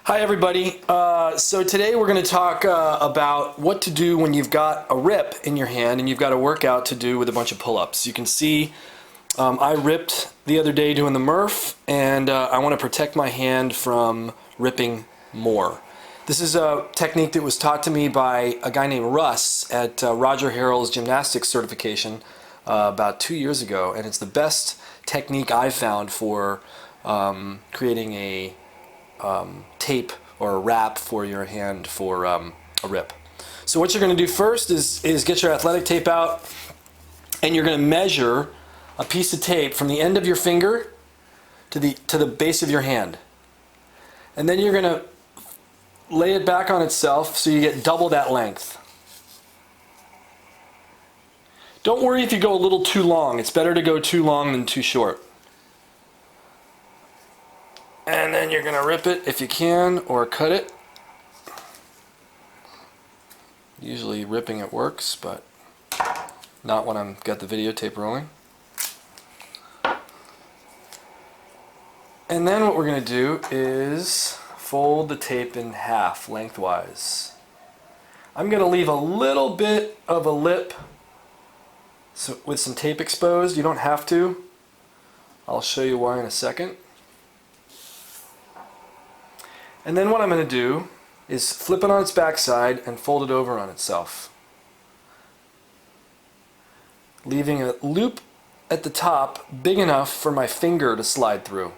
Hi everybody. So today we're going to talk about what to do when you've got a rip in your hand and you've got a workout to do with a bunch of pull-ups. You can see I ripped the other day doing the Murph, and I want to protect my hand from ripping more. This is a technique that was taught to me by a guy named Russ at Roger Harrell's gymnastics certification about 2 years ago, and it's the best technique I've found for creating a tape or a wrap for your hand for a rip. So what you're going to do first is get your athletic tape out, and you're going to measure a piece of tape from the end of your finger to the base of your hand. And then you're going to lay it back on itself so you get double that length. Don't worry if you go a little too long. It's better to go too long than too short. And then you're going to rip it if you can, or cut it. Usually ripping it works, but not when I've got the videotape rolling. And then what we're going to do is fold the tape in half lengthwise. I'm going to leave a little bit of a lip with some tape exposed. You don't have to. I'll show you why in a second. And then what I'm going to do is flip it on its backside and fold it over on itself, leaving a loop at the top big enough for my finger to slide through.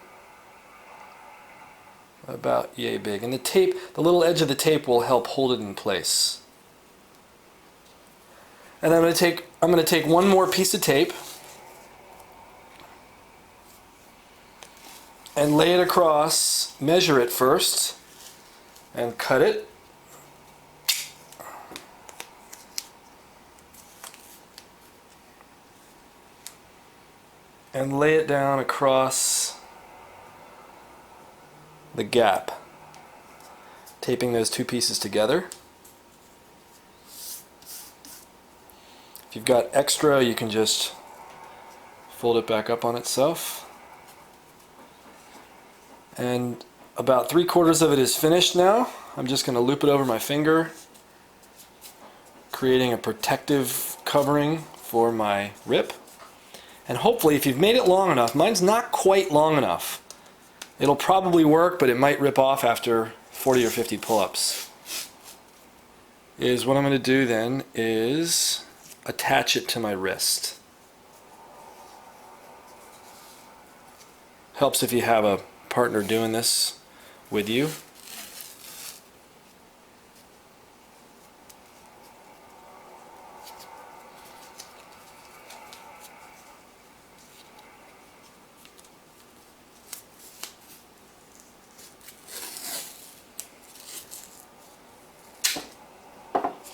About yay big. And the tape, the little edge of the tape will help hold it in place. And I'm going to take one more piece of tape and lay it across, measure it first, and cut it. And lay it down across the gap, taping those two pieces together. If you've got extra, you can just fold it back up on itself. And about 3/4 of it is finished now. I'm just going to loop it over my finger, creating a protective covering for my rip. And hopefully, if you've made it long enough, mine's not quite long enough. It'll probably work, but it might rip off after 40 or 50 pull-ups. What I'm going to do then is attach it to my wrist. Helps if you have a partner doing this with you.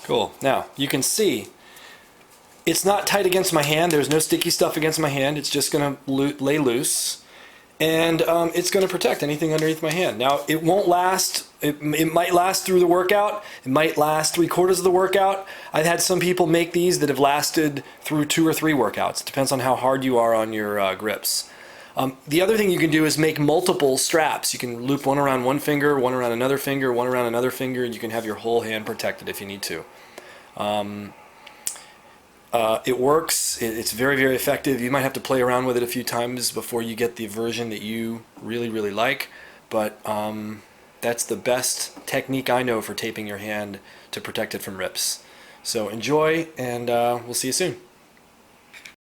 Cool. Now, you can see it's not tight against my hand. There's no sticky stuff against my hand. It's just going to lay loose, and it's going to protect anything underneath my hand. Now, it won't last. It might last through the workout. It might last 3/4 of the workout. I've had some people make these that have lasted through 2 or 3 workouts. It depends on how hard you are on your grips. The other thing you can do is make multiple straps. You can loop one around one finger, one around another finger, one around another finger, and you can have your whole hand protected if you need to. It works. It's very, very effective. You might have to play around with it a few times before you get the version that you really, really like, but that's the best technique I know for taping your hand to protect it from rips. So enjoy, and we'll see you soon.